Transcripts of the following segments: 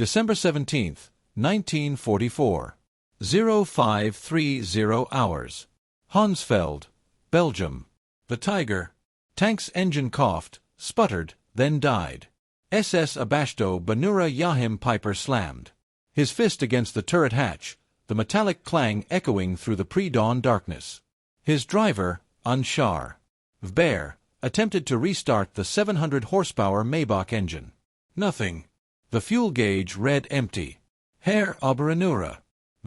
December 17, 1944. 0530 hours. Honsfeld, Belgium. The Tiger. Tank's engine coughed, sputtered, then died. SS Abashto Banura Yahim Piper slammed his fist against the turret hatch, the metallic clang echoing through the pre-dawn darkness. His driver, Anshar Vber, attempted to restart the 700 horsepower Maybach engine. Nothing. The fuel gauge read empty. Herr Oberenura.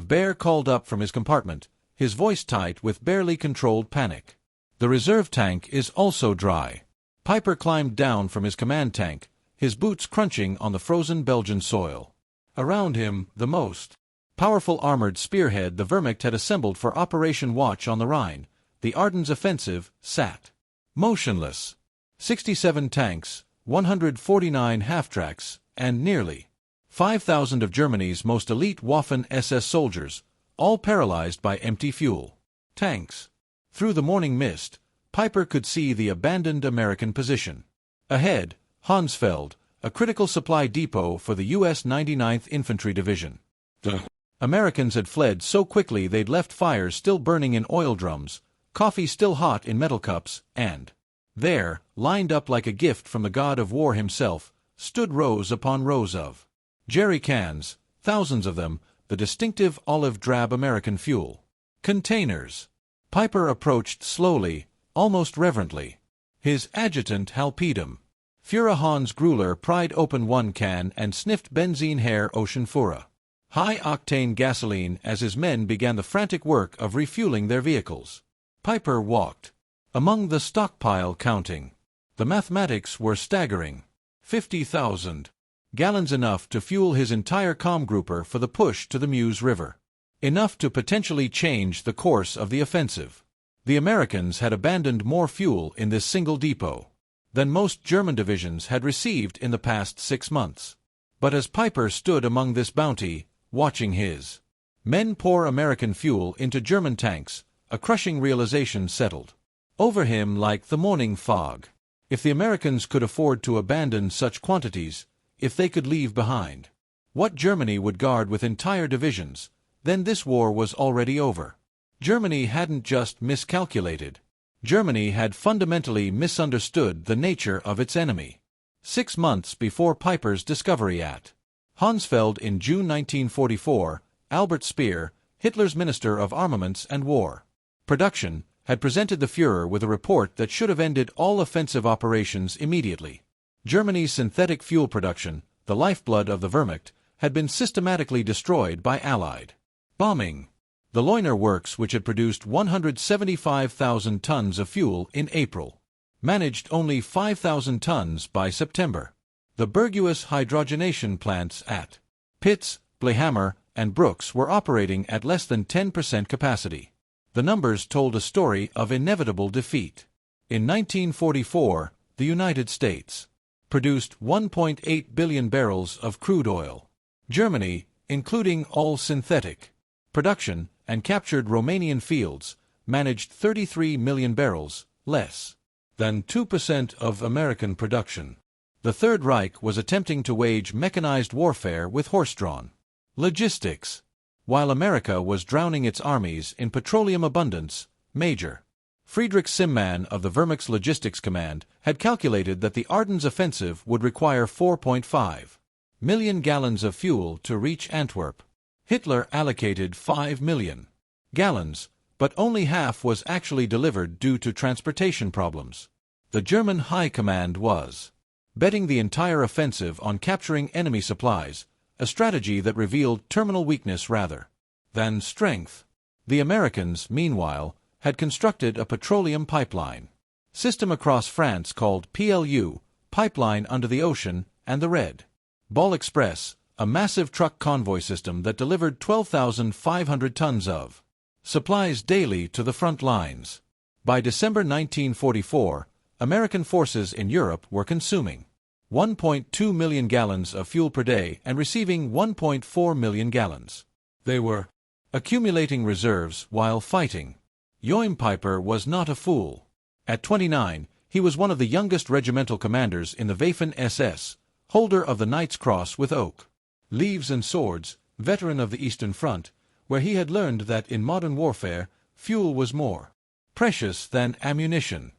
Vber called up from his compartment, his voice tight with barely controlled panic. The reserve tank is also dry. Piper climbed down from his command tank, his boots crunching on the frozen Belgian soil. Around him, the most powerful armored spearhead the Wehrmacht had assembled for Operation Watch on the Rhine, the Ardennes offensive, sat motionless. 67 tanks, 149 half-tracks, and nearly 5,000 of Germany's most elite Waffen-SS soldiers, all paralyzed by empty fuel tanks. Through the morning mist, Piper could see the abandoned American position. Ahead, Honsfeld, a critical supply depot for the U.S. 99th Infantry Division. The Americans had fled so quickly they'd left fires still burning in oil drums, coffee still hot in metal cups, and there, lined up like a gift from the god of war himself, stood rows upon rows of jerry cans, thousands of them, the distinctive olive-drab American fuel containers. Piper approached slowly, almost reverently. His adjutant Halpedum, Führer Hans Gruller, pried open one can and sniffed benzene Herr Oceanfura, high-octane gasoline, as his men began the frantic work of refueling their vehicles. Piper walked among the stockpile, counting. The mathematics were staggering. 50,000 gallons, enough to fuel his entire comm-grouper for the push to the Meuse River. Enough to potentially change the course of the offensive. The Americans had abandoned more fuel in this single depot than most German divisions had received in the past 6 months. But as Piper stood among this bounty, watching his men pour American fuel into German tanks, a crushing realization settled over him like the morning fog. If the Americans could afford to abandon such quantities, if they could leave behind what Germany would guard with entire divisions, then this war was already over. Germany hadn't just miscalculated. Germany had fundamentally misunderstood the nature of its enemy. 6 months before Piper's discovery at Honsfeld in June 1944, Albert Speer, Hitler's Minister of Armaments and War Production, had presented the Führer with a report that should have ended all offensive operations immediately. Germany's synthetic fuel production, the lifeblood of the Wehrmacht, had been systematically destroyed by Allied bombing. The Leuna works, which had produced 175,000 tons of fuel in April, managed only 5,000 tons by September. The Berguis hydrogenation plants at Pitts, Blehammer, and Brooks were operating at less than 10% capacity. The numbers told a story of inevitable defeat. In 1944, the United States produced 1.8 billion barrels of crude oil. Germany, including all synthetic production, and captured Romanian fields, managed 33 million barrels, less than 2% of American production. The Third Reich was attempting to wage mechanized warfare with horse-drawn logistics. While America was drowning its armies in petroleum abundance, Major Friedrich Simman of the Wehrmacht's Logistics Command had calculated that the Ardennes offensive would require 4.5 million gallons of fuel to reach Antwerp. Hitler allocated 5 million gallons, but only half was actually delivered due to transportation problems. The German High Command was betting the entire offensive on capturing enemy supplies, a strategy that revealed terminal weakness rather than strength. The Americans, meanwhile, had constructed a petroleum pipeline system across France called PLU, Pipeline Under the Ocean, and the Red Ball Express, a massive truck convoy system that delivered 12,500 tons of supplies daily to the front lines. By December 1944, American forces in Europe were consuming 1.2 million gallons of fuel per day and receiving 1.4 million gallons. They were accumulating reserves while fighting. Joachim Piper was not a fool. At 29, he was one of the youngest regimental commanders in the Waffen-SS, holder of the Knight's Cross with Oak Leaves and Swords, veteran of the Eastern Front, where he had learned that in modern warfare, fuel was more precious than ammunition.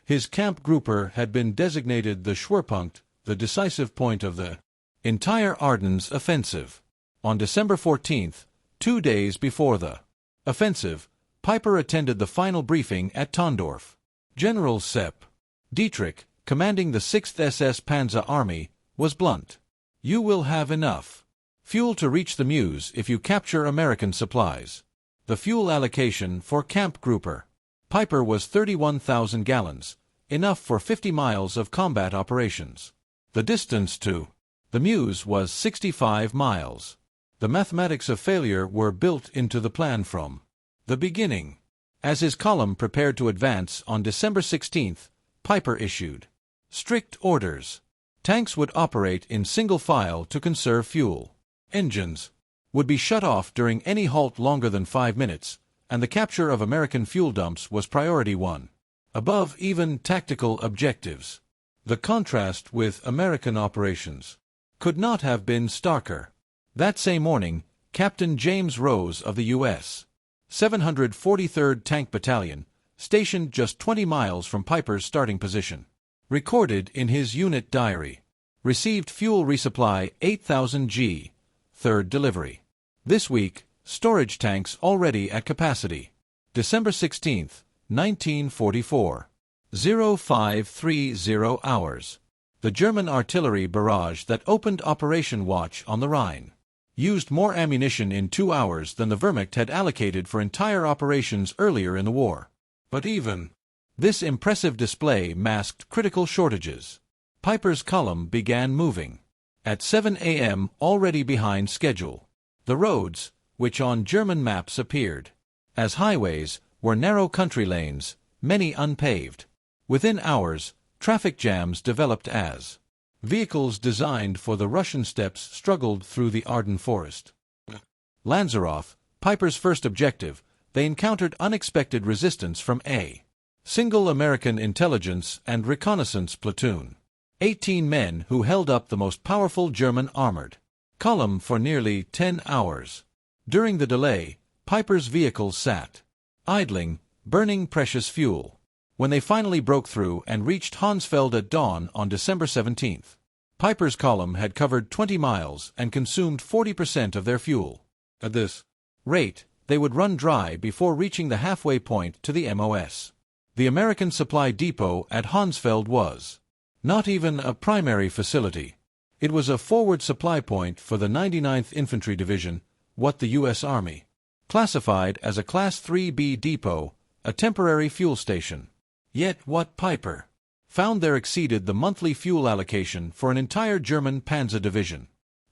His camp grouper had been designated the Schwerpunkt, the decisive point of the entire Ardennes offensive. On December 14th, 2 days before the offensive, Peiper attended the final briefing at Tondorf. General Sepp Dietrich, commanding the 6th SS Panzer Army, was blunt. "You will have enough fuel to reach the Meuse if you capture American supplies." The fuel allocation for Camp Grouper Peiper was 31,000 gallons, enough for 50 miles of combat operations. The distance to the Meuse was 65 miles. The mathematics of failure were built into the plan from the beginning. As his column prepared to advance on December 16th, Peiper issued strict orders. Tanks would operate in single file to conserve fuel. Engines would be shut off during any halt longer than 5 minutes, and the capture of American fuel dumps was priority 1, above even tactical objectives. The contrast with American operations could not have been starker. That same morning, Captain James Rose of the U.S. 743rd Tank Battalion, stationed just 20 miles from Peiper's starting position, recorded in his unit diary, received fuel resupply 8,000 g, third delivery. This week, storage tanks already at capacity. December 16, 1944. 0530 hours. The German artillery barrage that opened Operation Watch on the Rhine used more ammunition in 2 hours than the Wehrmacht had allocated for entire operations earlier in the war. But even this impressive display masked critical shortages. Peiper's column began moving at 7 a.m., already behind schedule. The roads, which on German maps appeared as highways, were narrow country lanes, many unpaved. Within hours, traffic jams developed as vehicles designed for the Russian steppes struggled through the Ardennes forest. Lanzarote, Peiper's first objective, they encountered unexpected resistance from a single American intelligence and reconnaissance platoon. 18 men who held up the most powerful German armored column for nearly 10 hours. During the delay, Peiper's vehicles sat idling, burning precious fuel. When they finally broke through and reached Hansfeld at dawn on December 17th, Peiper's column had covered 20 miles and consumed 40% of their fuel. At this rate, they would run dry before reaching the halfway point to the MOS. The American supply depot at Hansfeld was not even a primary facility. It was a forward supply point for the 99th Infantry Division, what the U.S. Army classified as a Class 3B depot, a temporary fuel station. Yet what Peiper found there exceeded the monthly fuel allocation for an entire German panzer division.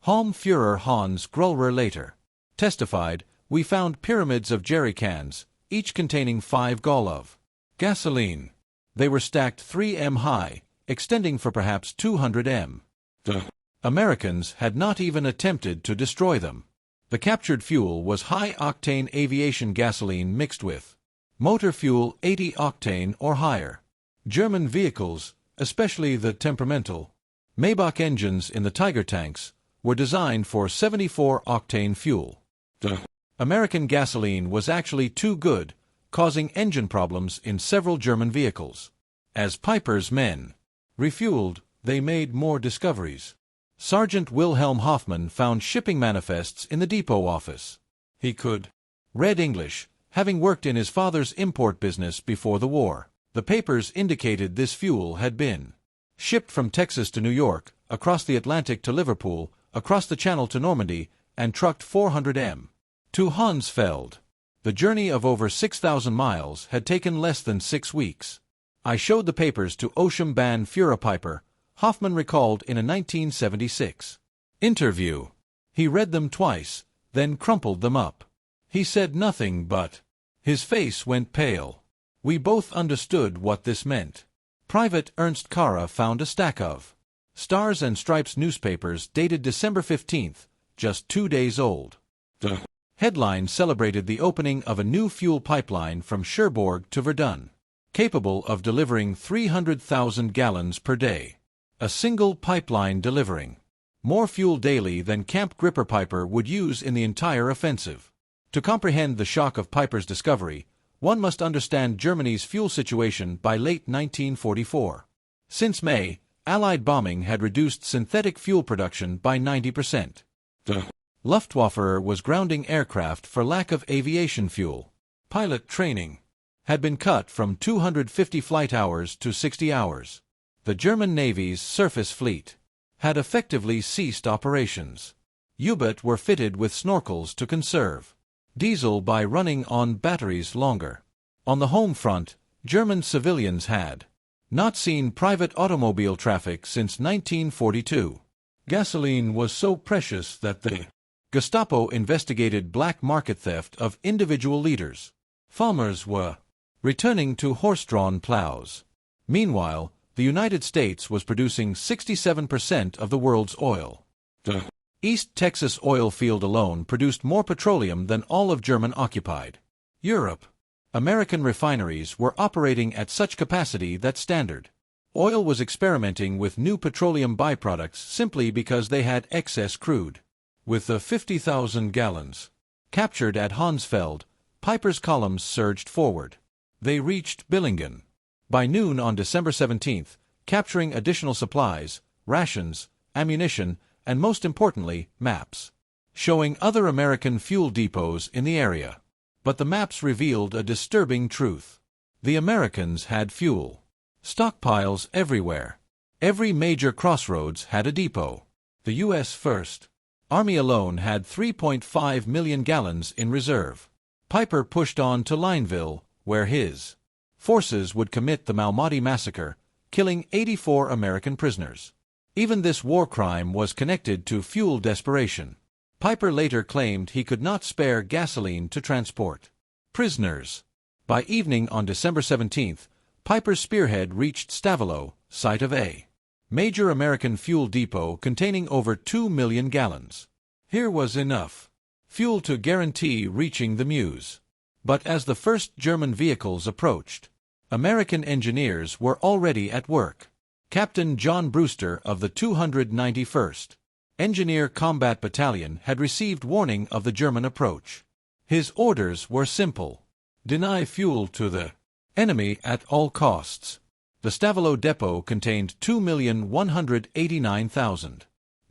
Hauptführer Hans Grulwer later testified, "We found pyramids of jerry cans, each containing 5 gall of gasoline. They were stacked 3 m high, extending for perhaps 200 m. The Americans had not even attempted to destroy them. The captured fuel was high-octane aviation gasoline mixed with motor fuel 80 octane or higher. German vehicles, especially the temperamental Maybach engines in the Tiger tanks, were designed for 74 octane fuel. The American gasoline was actually too good, causing engine problems in several German vehicles. As Peiper's men refueled, they made more discoveries. Sergeant Wilhelm Hoffmann found shipping manifests in the depot office. He could read English, having worked in his father's import business before the war. The papers indicated this fuel had been shipped from Texas to New York, across the Atlantic to Liverpool, across the Channel to Normandy, and trucked 400 m to Hansfeld. The journey of over 6,000 miles had taken less than 6 weeks. I showed the papers to Führer Peiper, Hoffmann recalled in a 1976 interview. He read them twice, then crumpled them up. He said nothing but his face went pale. We both understood what this meant. Private Ernst Kara found a stack of Stars and Stripes newspapers dated December 15th, just 2 days old. The headline celebrated the opening of a new fuel pipeline from Cherbourg to Verdun, capable of delivering 300,000 gallons per day. A single pipeline delivering more fuel daily than Camp Gripper Piper would use in the entire offensive. To comprehend the shock of Piper's discovery, one must understand Germany's fuel situation by late 1944. Since May, Allied bombing had reduced synthetic fuel production by 90%. The Luftwaffe was grounding aircraft for lack of aviation fuel. Pilot training had been cut from 250 flight hours to 60 hours. The German Navy's surface fleet had effectively ceased operations. U-boats were fitted with snorkels to conserve diesel by running on batteries longer. On the home front, German civilians had not seen private automobile traffic since 1942. Gasoline was so precious that the Gestapo investigated black market theft of individual liters. Farmers were returning to horse-drawn plows. Meanwhile, the United States was producing 67% of the world's oil. The East Texas oil field alone produced more petroleum than all of German-occupied Europe. American refineries were operating at such capacity that Standard Oil was experimenting with new petroleum byproducts simply because they had excess crude. With the 50,000 gallons captured at Hansfeld, Piper's columns surged forward. They reached Billingen by noon on December 17th, capturing additional supplies, rations, ammunition, and most importantly, maps showing other American fuel depots in the area. But the maps revealed a disturbing truth. The Americans had fuel stockpiles everywhere. Every major crossroads had a depot. The U.S. First Army alone had 3.5 million gallons in reserve. Piper pushed on to Lineville, where his forces would commit the Malmedy massacre, killing 84 American prisoners. Even this war crime was connected to fuel desperation. Piper later claimed he could not spare gasoline to transport prisoners. By evening on December 17th, Piper's spearhead reached Stavelot, site of a major American fuel depot containing over 2 million gallons. Here was enough fuel to guarantee reaching the Meuse. But as the first German vehicles approached, American engineers were already at work. Captain John Brewster of the 291st Engineer Combat Battalion had received warning of the German approach. His orders were simple: deny fuel to the enemy at all costs. The Stavelot depot contained 2,189,000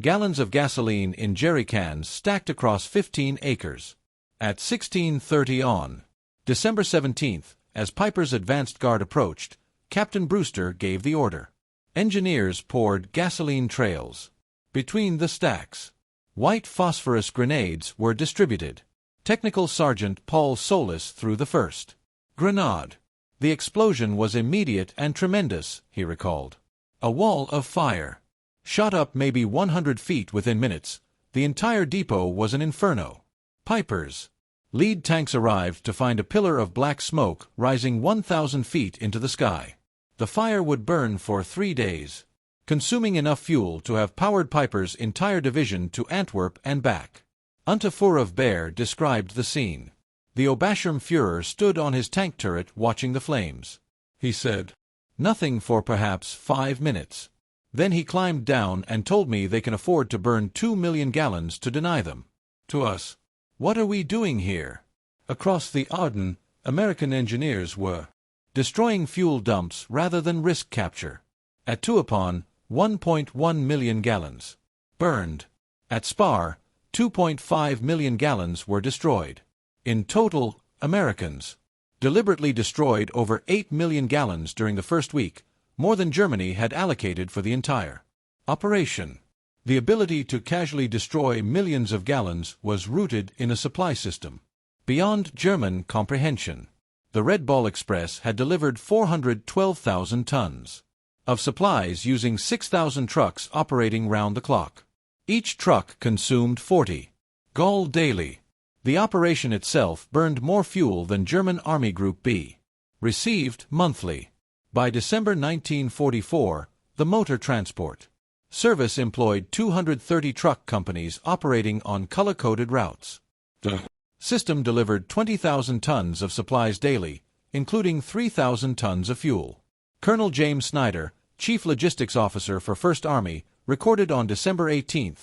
gallons of gasoline in jerry cans stacked across 15 acres. At 16:30 on December 17th, as Piper's advanced guard approached, Captain Brewster gave the order. Engineers poured gasoline trails between the stacks. White phosphorus grenades were distributed. Technical Sergeant Paul Solis threw the first grenade. The explosion was immediate and tremendous, he recalled. A wall of fire shot up maybe 100 feet within minutes. The entire depot was an inferno. Piper's lead tanks arrived to find a pillar of black smoke rising 1,000 feet into the sky. The fire would burn for 3 days, consuming enough fuel to have powered Piper's entire division to Antwerp and back. Unterfuhr of Baer described the scene. The Oberschirmführer stood on his tank turret watching the flames. He said nothing for perhaps 5 minutes. Then he climbed down and told me they can afford to burn 2 million gallons to deny them to us. What are we doing here? Across the Ardennes, American engineers were destroying fuel dumps rather than risk capture. At Tuapan, 1.1 million gallons burned. At Spar, 2.5 million gallons were destroyed. In total, Americans deliberately destroyed over 8 million gallons during the first week, more than Germany had allocated for the entire operation. The ability to casually destroy millions of gallons was rooted in a supply system beyond German comprehension. The Red Ball Express had delivered 412,000 tons of supplies using 6,000 trucks operating round the clock. Each truck consumed 40 gall daily. The operation itself burned more fuel than German Army Group B received monthly. By December 1944, the motor transport service employed 230 truck companies operating on color-coded routes. The system delivered 20,000 tons of supplies daily, including 3,000 tons of fuel. Colonel James Snyder, Chief Logistics Officer for 1st Army, recorded on December 18.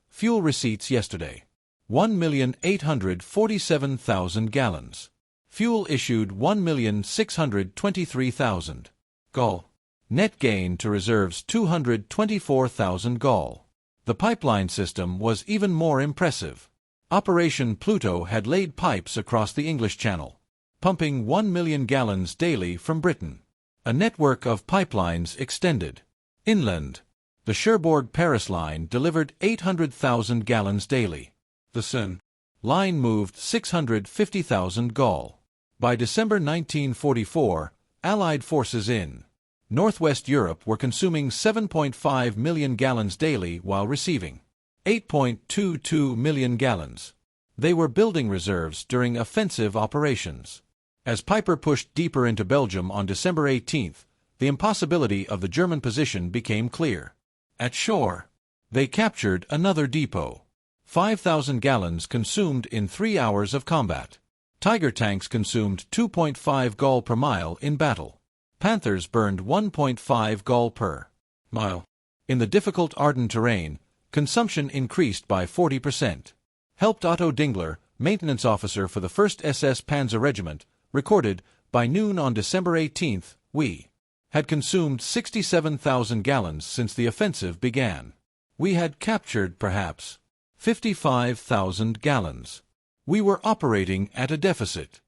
Fuel receipts yesterday: 1,847,000 gallons. Fuel issued 1,623,000. Gall. Net gain to reserves 224,000 gall. The pipeline system was even more impressive. Operation Pluto had laid pipes across the English Channel, pumping 1 million gallons daily from Britain. A network of pipelines extended inland. The Cherbourg-Paris line delivered 800,000 gallons daily. The Seine line moved 650,000 gall. By December 1944, Allied forces in Northwest Europe were consuming 7.5 million gallons daily while receiving 8.22 million gallons. They were building reserves during offensive operations. As Piper pushed deeper into Belgium on December 18, the impossibility of the German position became clear. At shore, they captured another depot. 5,000 gallons consumed in 3 hours of combat. Tiger tanks consumed 2.5 gall per mile in battle. Panthers burned 1.5 gall per mile. In the difficult Ardennes terrain, consumption increased by 40%. Helped Otto Dingler, maintenance officer for the 1st SS Panzer Regiment, recorded, by noon on December 18, we had consumed 67,000 gallons since the offensive began. We had captured, perhaps, 55,000 gallons. We were operating at a deficit.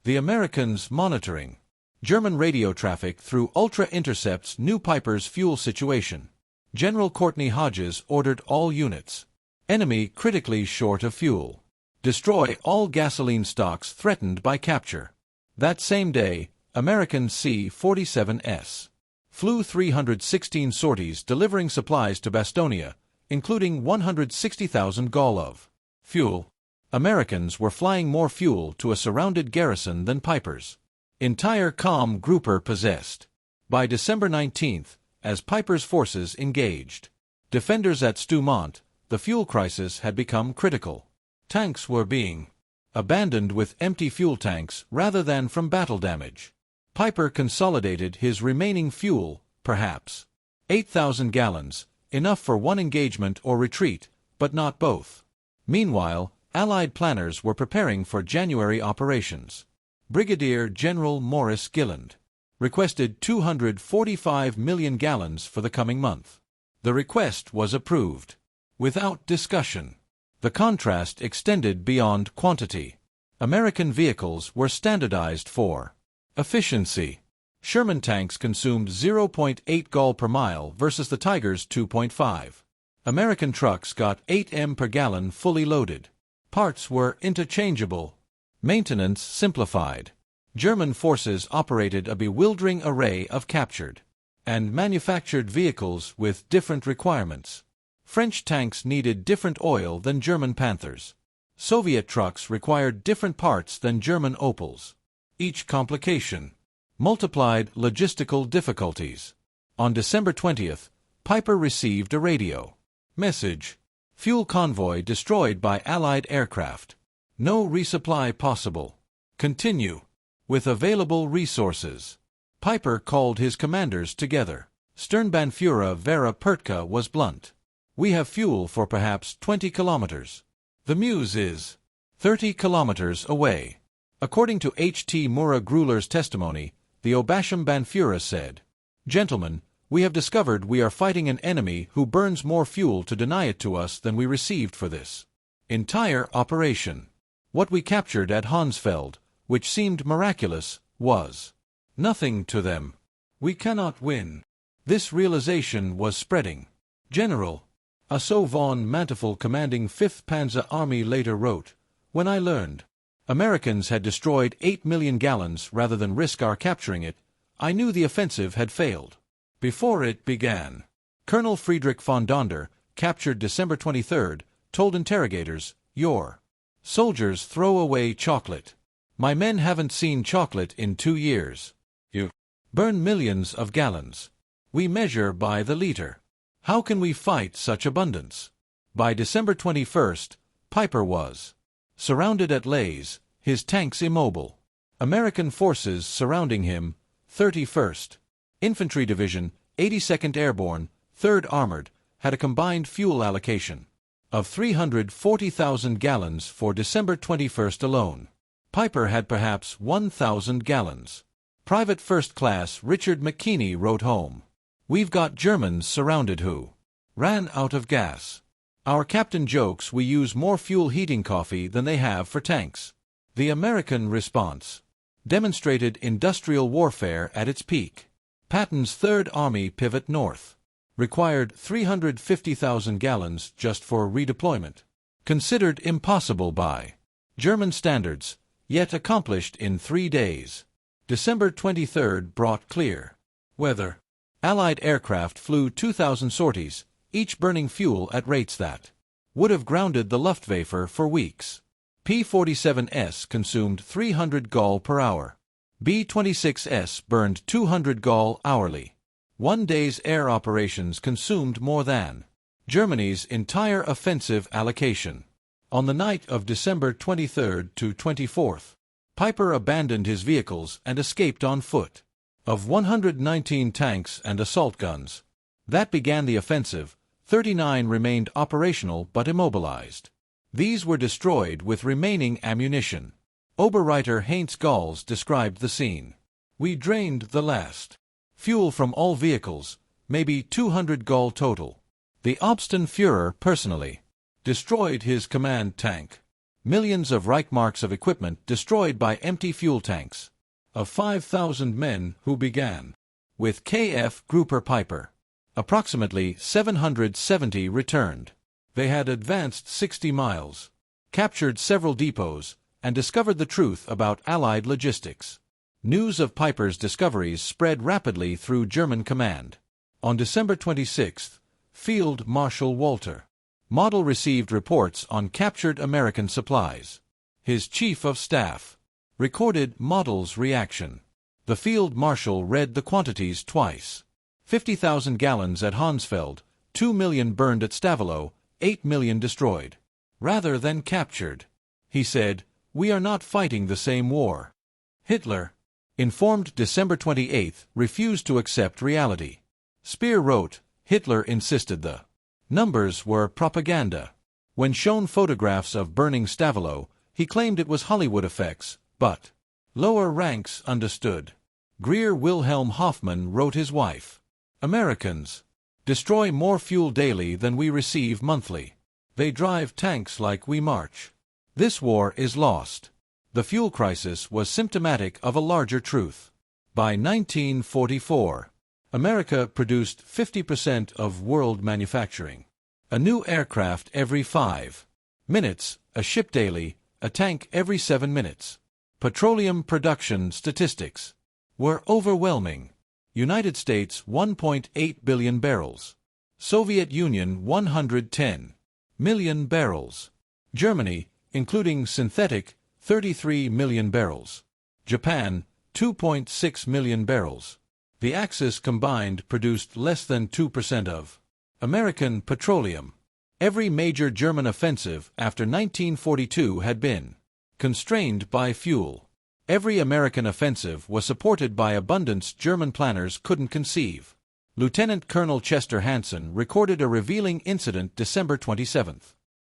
The Americans monitoring German radio traffic through ultra-intercepts knew Piper's fuel situation. General Courtney Hodges ordered all units. Enemy critically short of fuel. Destroy all gasoline stocks threatened by capture. That same day, American C-47S flew 316 sorties delivering supplies to Bastonia, including 160,000 gall of fuel. Americans were flying more fuel to a surrounded garrison than Piper's entire Com Grouper possessed. By December 19, as Piper's forces engaged defenders at Stoumont, the fuel crisis had become critical. Tanks were being abandoned with empty fuel tanks rather than from battle damage. Piper consolidated his remaining fuel, perhaps 8,000 gallons, enough for one engagement or retreat, but not both. Meanwhile, Allied planners were preparing for January operations. Brigadier General Maurice Gilland requested 245 million gallons for the coming month. The request was approved without discussion. The contrast extended beyond quantity. American vehicles were standardized for efficiency. Sherman tanks consumed 0.8 gall per mile versus the Tiger's 2.5. American trucks got 8 m per gallon fully loaded. Parts were interchangeable. Maintenance simplified. German forces operated a bewildering array of captured and manufactured vehicles with different requirements. French tanks needed different oil than German Panthers. Soviet trucks required different parts than German Opels. Each complication multiplied logistical difficulties. On December 20th, Piper received a radio message. Fuel convoy destroyed by Allied aircraft. No resupply possible. Continue with available resources. Piper called his commanders together. Sturmbannführer Vera Pertka was blunt. We have fuel for perhaps 20 kilometers. The Meuse is 30 kilometers away. According to H.T. Murat-Gruler's testimony, the Oberscharmbannführer said, "Gentlemen, we have discovered we are fighting an enemy who burns more fuel to deny it to us than we received for this entire operation. What we captured at Hansfeld, which seemed miraculous, was nothing to them. We cannot win." This realization was spreading. General Asso von Manteuffel, commanding 5th Panzer Army, later wrote, "When I learned Americans had destroyed 8 million gallons rather than risk our capturing it, I knew the offensive had failed." Before it began, Colonel Friedrich von Donder, captured December 23, told interrogators, "Your soldiers throw away chocolate. My men haven't seen chocolate in 2 years. You burn millions of gallons. We measure by the liter. How can we fight such abundance?" By December 21, Piper was surrounded at Lays, his tanks immobile. American forces surrounding him, 31st Infantry Division, 82nd Airborne, 3rd Armored, had a combined fuel allocation of 340,000 gallons for December 21st alone. Piper had perhaps 1,000 gallons. Private First Class Richard McKinney wrote home, "We've got Germans surrounded who ran out of gas. Our captain jokes we use more fuel heating coffee than they have for tanks." The American response demonstrated industrial warfare at its peak. Patton's Third Army pivot north required 350,000 gallons just for redeployment. Considered impossible by German standards, yet accomplished in 3 days. December 23rd brought clear weather. Allied aircraft flew 2,000 sorties, each burning fuel at rates that would have grounded the Luftwaffe for weeks. P-47S consumed 300 gall per hour. B-26S burned 200 gall hourly. 1 day's air operations consumed more than Germany's entire offensive allocation. On the night of December 23rd to 24th, Piper abandoned his vehicles and escaped on foot. Of 119 tanks and assault guns that began the offensive, 39 remained operational but immobilized. These were destroyed with remaining ammunition. Oberreiter Heinz Gauls described the scene. "We drained the last fuel from all vehicles, maybe 200 gall total. The Obstinführer personally destroyed his command tank. Millions of Reichsmarks of equipment destroyed by empty fuel tanks. Of 5,000 men who began with KF Grouper Piper, approximately 770 returned. They had advanced 60 miles, captured several depots, and discovered the truth about Allied logistics." News of Piper's discoveries spread rapidly through German command. On December 26th, Field Marshal Walter Model received reports on captured American supplies. His chief of staff recorded Model's reaction. The Field Marshal read the quantities twice. 50,000 gallons at Honsfeld, 2 million burned at Stavelot, 8 million destroyed. Rather than captured, he said, "We are not fighting the same war." Hitler, informed December 28, refused to accept reality. Speer wrote, Hitler insisted the numbers were propaganda. When shown photographs of burning Stavelot, he claimed it was Hollywood effects, but lower ranks understood. Greer Wilhelm Hoffmann wrote his wife, "Americans destroy more fuel daily than we receive monthly. They drive tanks like we march. This war is lost." The fuel crisis was symptomatic of a larger truth. By 1944, America produced 50% of world manufacturing. A new aircraft every 5 minutes, a ship daily, a tank every 7 minutes. Petroleum production statistics were overwhelming. United States 1.8 billion barrels. Soviet Union 110 million barrels. Germany, including synthetic, 33 million barrels. Japan, 2.6 million barrels. The Axis combined produced less than 2% of American petroleum. Every major German offensive after 1942 had been constrained by fuel. Every American offensive was supported by abundance German planners couldn't conceive. Lieutenant Colonel Chester Hansen recorded a revealing incident December 27.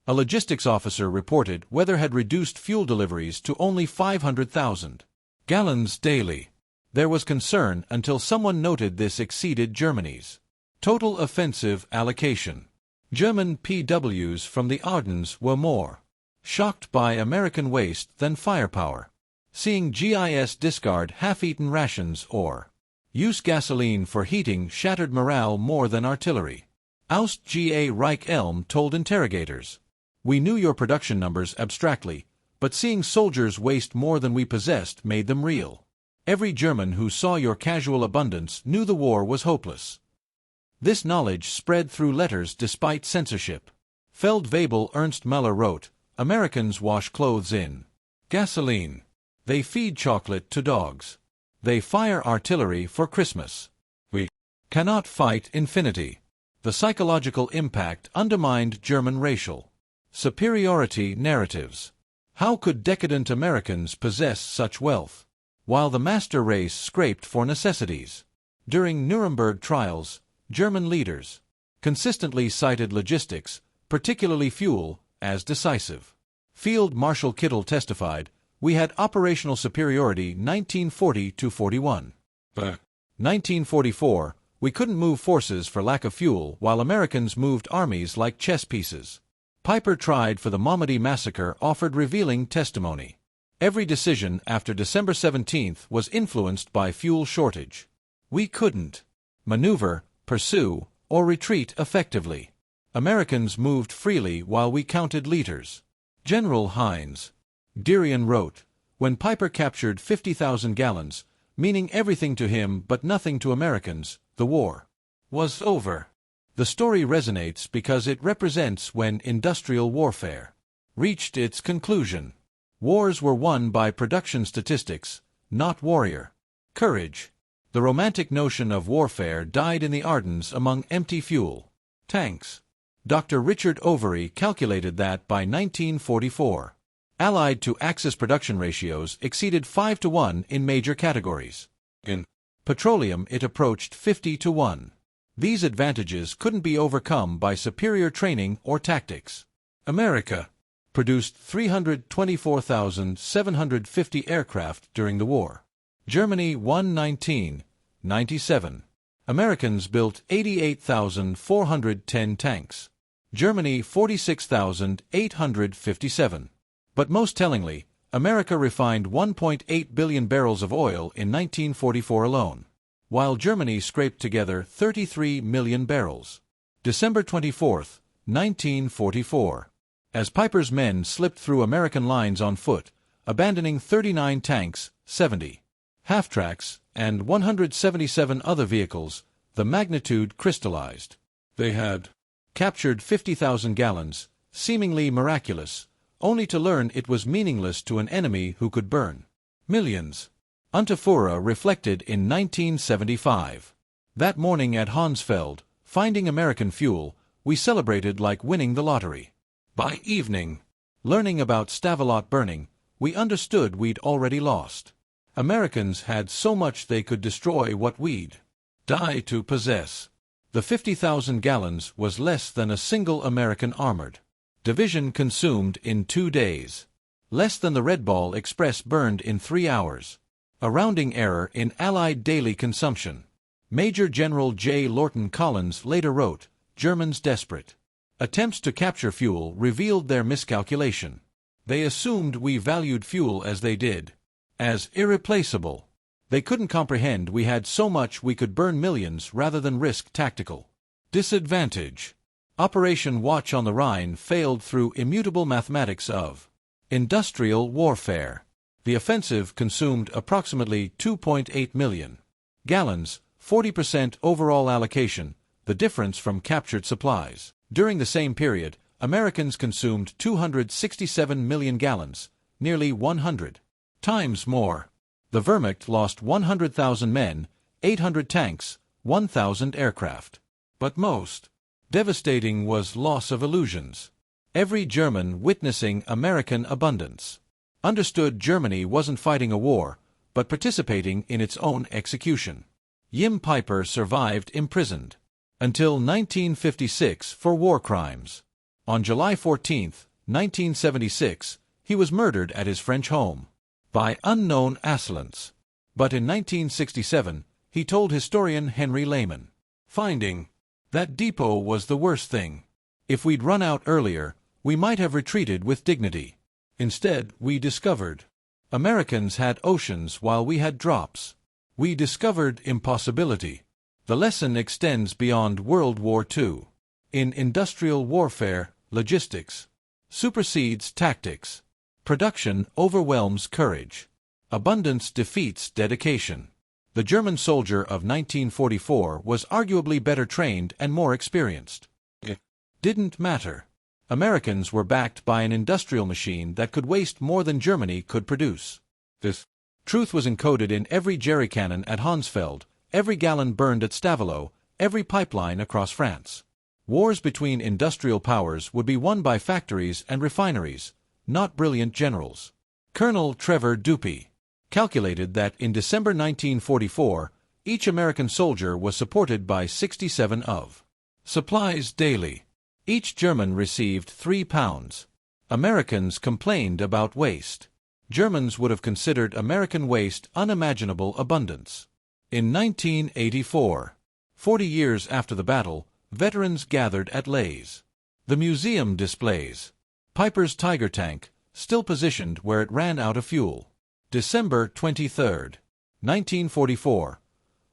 A logistics officer reported weather had reduced fuel deliveries to only 500,000 gallons daily. There was concern until someone noted this exceeded Germany's total offensive allocation. German PWs from the Ardennes were more shocked by American waste than firepower. Seeing GIS discard half-eaten rations or use gasoline for heating shattered morale more than artillery. Aust G.A. Reich Elm told interrogators, "We knew your production numbers abstractly, but seeing soldiers waste more than we possessed made them real. Every German who saw your casual abundance knew the war was hopeless." This knowledge spread through letters despite censorship. Feldwebel Ernst Müller wrote, "Americans wash clothes in gasoline. They feed chocolate to dogs. They fire artillery for Christmas. We cannot fight infinity." The psychological impact undermined German racial superiority narratives. How could decadent Americans possess such wealth, while the master race scraped for necessities? During Nuremberg trials, German leaders consistently cited logistics, particularly fuel, as decisive. Field Marshal Kittle testified, "We had operational superiority 1940-41. But 1944, we couldn't move forces for lack of fuel while Americans moved armies like chess pieces." Piper, tried for the Malmedy massacre, offered revealing testimony. "Every decision after December 17th was influenced by fuel shortage. We couldn't maneuver, pursue, or retreat effectively. Americans moved freely while we counted liters." General Heinz Derian wrote, "When Piper captured 50,000 gallons, meaning everything to him but nothing to Americans, the war was over." The story resonates because it represents when industrial warfare reached its conclusion. Wars were won by production statistics, not warrior courage. The romantic notion of warfare died in the Ardennes among empty fuel tanks. Dr. Richard Overy calculated that by 1944, Allied to Axis production ratios exceeded 5-1 in major categories. In petroleum, it approached 50-1. These advantages couldn't be overcome by superior training or tactics. America produced 324,750 aircraft during the war. Germany won 1997. Americans built 88,410 tanks. Germany 46,857. But most tellingly, America refined 1.8 billion barrels of oil in 1944 alone, while Germany scraped together 33 million barrels. December 24, 1944. As Piper's men slipped through American lines on foot, abandoning 39 tanks, 70 half-tracks, and 177 other vehicles, the magnitude crystallized. They had captured 50,000 gallons, seemingly miraculous, only to learn it was meaningless to an enemy who could burn millions. Unterfura reflected in 1975. "That morning at Hansfeld, finding American fuel, we celebrated like winning the lottery. By evening, learning about Stavelot burning, we understood we'd already lost. Americans had so much they could destroy what we'd die to possess." The 50,000 gallons was less than a single American armored division consumed in 2 days. Less than the Red Ball Express burned in 3 hours. A rounding error in Allied daily consumption. Major General J. Lorton Collins later wrote, "Germans desperate attempts to capture fuel revealed their miscalculation. They assumed we valued fuel as they did, as irreplaceable. They couldn't comprehend we had so much we could burn millions rather than risk tactical disadvantage." Operation Watch on the Rhine failed through immutable mathematics of industrial warfare. The offensive consumed approximately 2.8 million gallons, 40% overall allocation, the difference from captured supplies. During the same period, Americans consumed 267 million gallons, nearly 100 times more. The Wehrmacht lost 100,000 men, 800 tanks, 1,000 aircraft. But most devastating was loss of illusions. Every German witnessing American abundance understood Germany wasn't fighting a war, but participating in its own execution. Jim Piper survived imprisoned until 1956 for war crimes. On July 14, 1976, he was murdered at his French home by unknown assailants. But in 1967, he told historian Henry Lehman, "Finding that depot was the worst thing. If we'd run out earlier, we might have retreated with dignity. Instead, we discovered Americans had oceans while we had drops. We discovered impossibility." The lesson extends beyond World War II. In industrial warfare, logistics supersedes tactics. Production overwhelms courage. Abundance defeats dedication. The German soldier of 1944 was arguably better trained and more experienced. It didn't matter. Americans were backed by an industrial machine that could waste more than Germany could produce. This truth was encoded in every jerrycannon at Hansfeld, every gallon burned at Stavelot, every pipeline across France. Wars between industrial powers would be won by factories and refineries, not brilliant generals. Colonel Trevor Dupuy calculated that in December 1944, each American soldier was supported by 67 of Supplies daily. Each German received 3 pounds. Americans complained about waste. Germans would have considered American waste unimaginable abundance. In 1984, 40 years after the battle, veterans gathered at Lays. The museum displays Piper's Tiger tank, still positioned where it ran out of fuel. December 23, 1944.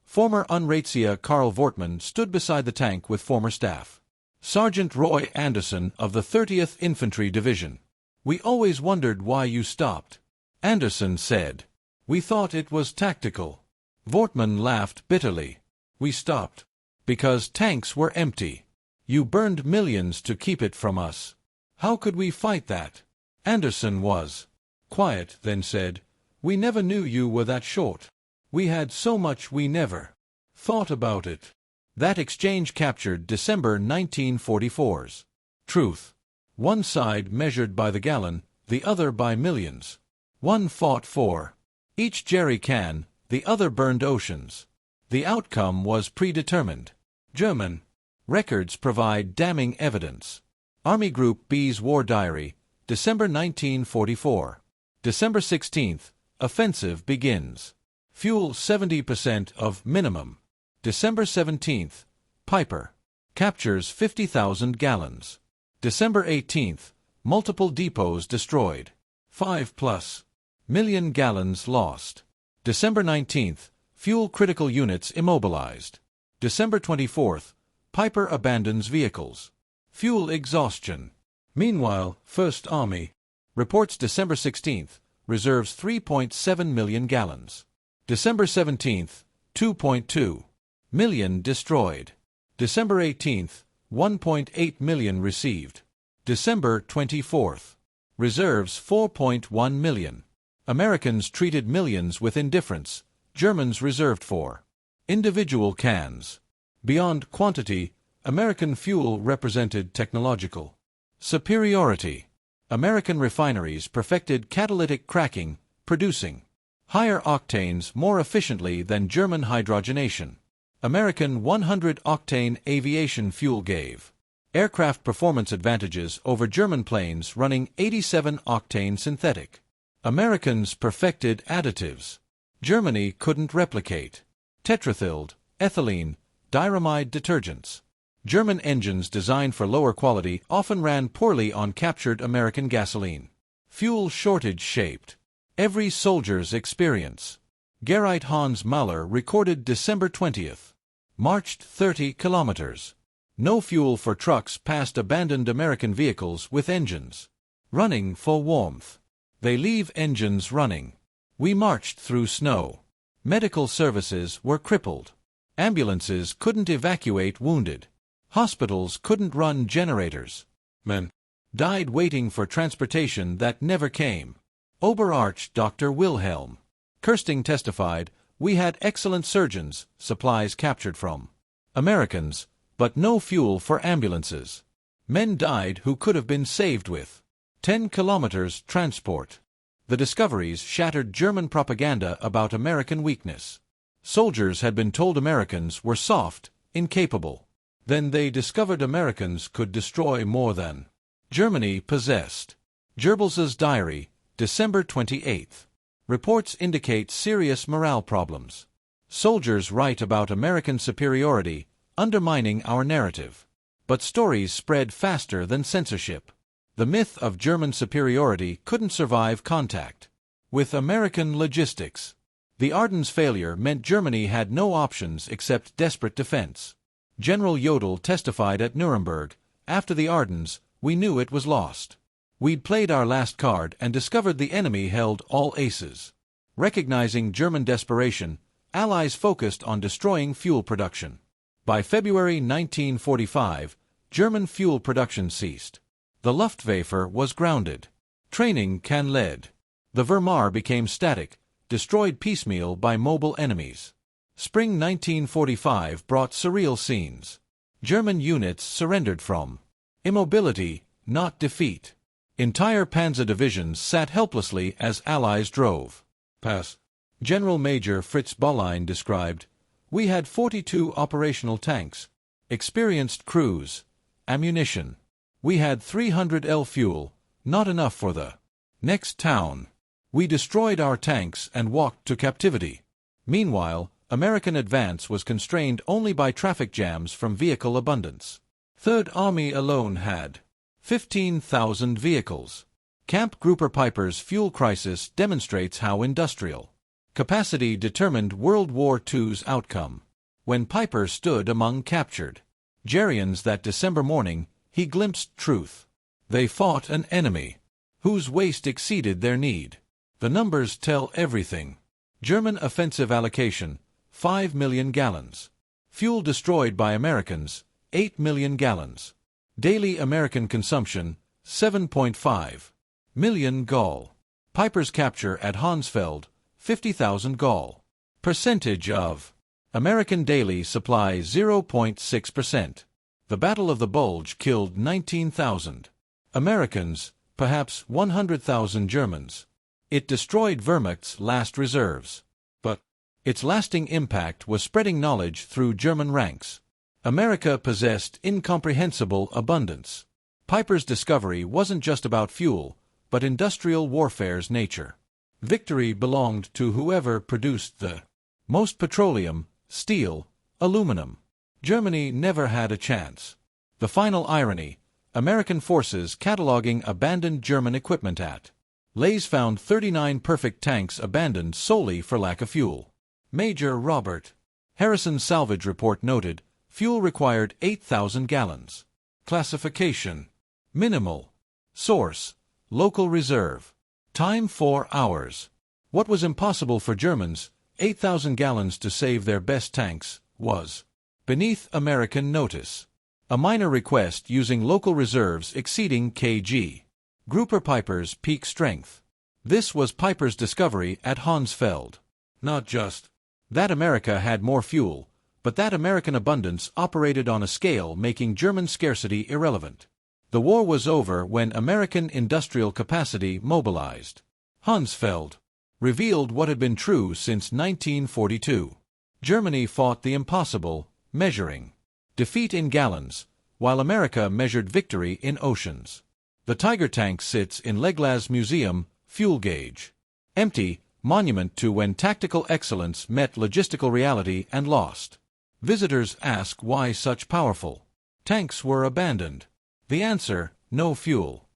Former Unratia Karl Wortmann stood beside the tank with former staff Sergeant Roy Anderson of the 30th Infantry Division. "We always wondered why you stopped," Anderson said. "We thought it was tactical." Wortmann laughed bitterly. "We stopped because tanks were empty. You burned millions to keep it from us. How could we fight that?" Anderson was quiet, then said, "We never knew you were that short. We had so much we never thought about it." That exchange captured December 1944's truth. One side measured by the gallon, the other by millions. One fought for each jerry can, the other burned oceans. The outcome was predetermined. German records provide damning evidence. Army Group B's War Diary, December 1944. December 16th, offensive begins. Fuel 70% of minimum. December 17th, Piper captures 50,000 gallons. December 18th, multiple depots destroyed. 5+ million gallons lost. December 19th, fuel critical units immobilized. December 24th, Piper abandons vehicles. Fuel exhaustion. Meanwhile, First Army reports December 16th, reserves 3.7 million gallons. December 17th, 2.2 million destroyed. December 18th, 1.8 million received. December 24th, reserves 4.1 million. Americans treated millions with indifference, Germans reserved for individual cans. Beyond quantity, American fuel represented technological superiority. American refineries perfected catalytic cracking, producing higher octanes more efficiently than German hydrogenation. American 100-octane aviation fuel gave aircraft performance advantages over German planes running 87-octane synthetic. Americans perfected additives Germany couldn't replicate. Tetrathyled, ethylene, diramide detergents. German engines designed for lower quality often ran poorly on captured American gasoline. Fuel shortage shaped every soldier's experience. Gerrit Hans Mahler recorded December 20th. Marched 30 kilometers. No fuel for trucks past abandoned American vehicles with engines running for warmth. They leave engines running. We marched through snow. Medical services were crippled. Ambulances couldn't evacuate wounded. Hospitals couldn't run generators. Men died waiting for transportation that never came. Oberarch Dr. Wilhelm Kirsting testified, "We had excellent surgeons, supplies captured from Americans, but no fuel for ambulances. Men died who could have been saved with 10 kilometers transport." The discoveries shattered German propaganda about American weakness. Soldiers had been told Americans were soft, incapable. Then they discovered Americans could destroy more than Germany possessed. Goebbels's diary, December 28th. Reports indicate serious morale problems. Soldiers write about American superiority, undermining our narrative. But stories spread faster than censorship. The myth of German superiority couldn't survive contact with American logistics. The Ardennes failure meant Germany had no options except desperate defense. General Jodl testified at Nuremberg, "After the Ardennes, we knew it was lost. We'd played our last card and discovered the enemy held all aces." Recognizing German desperation, Allies focused on destroying fuel production. By February 1945, German fuel production ceased. The Luftwaffe was grounded. Training can led. The Wehrmacht became static, destroyed piecemeal by mobile enemies. Spring 1945 brought surreal scenes. German units surrendered from immobility, not defeat. Entire panzer divisions sat helplessly as Allies drove past. General Major Fritz Bollein described, "We had 42 operational tanks, experienced crews, ammunition. We had 300 L fuel, not enough for the next town. We destroyed our tanks and walked to captivity. Meanwhile, American advance was constrained only by traffic jams from vehicle abundance. Third Army alone had 15,000 vehicles. Camp Grouper Piper's fuel crisis demonstrates how industrial capacity determined World War II's outcome. When Piper stood among captured Gerians that December morning, he glimpsed truth. They fought an enemy whose waste exceeded their need. The numbers tell everything. German offensive allocation, 5 million gallons. Fuel destroyed by Americans, 8 million gallons. Daily American consumption, 7.5 million gall. Piper's capture at Hansfeld, 50,000 gall. Percentage of American daily supply 0.6%. The Battle of the Bulge killed 19,000 Americans, perhaps 100,000 Germans. It destroyed Wehrmacht's last reserves. But its lasting impact was spreading knowledge through German ranks. America possessed incomprehensible abundance. Piper's discovery wasn't just about fuel, but industrial warfare's nature. Victory belonged to whoever produced the most petroleum, steel, aluminum. Germany never had a chance. The final irony, American forces cataloging abandoned German equipment at Lays found 39 perfect tanks abandoned solely for lack of fuel. Major Robert Harrison's salvage report noted, fuel required 8,000 gallons. Classification: minimal. Source: local reserve. Time 4 hours. What was impossible for Germans, 8,000 gallons to save their best tanks, was beneath American notice. A minor request using local reserves exceeding kg. Grouper Piper's peak strength. This was Piper's discovery at Hansfeld. Not just that America had more fuel, but that American abundance operated on a scale making German scarcity irrelevant. The war was over when American industrial capacity mobilized. Hansfeld revealed what had been true since 1942. Germany fought the impossible, measuring defeat in gallons, while America measured victory in oceans. The Tiger tank sits in Leglas Museum, fuel gauge. Empty, monument to when tactical excellence met logistical reality and lost. Visitors ask why such powerful tanks were abandoned. The answer: no fuel.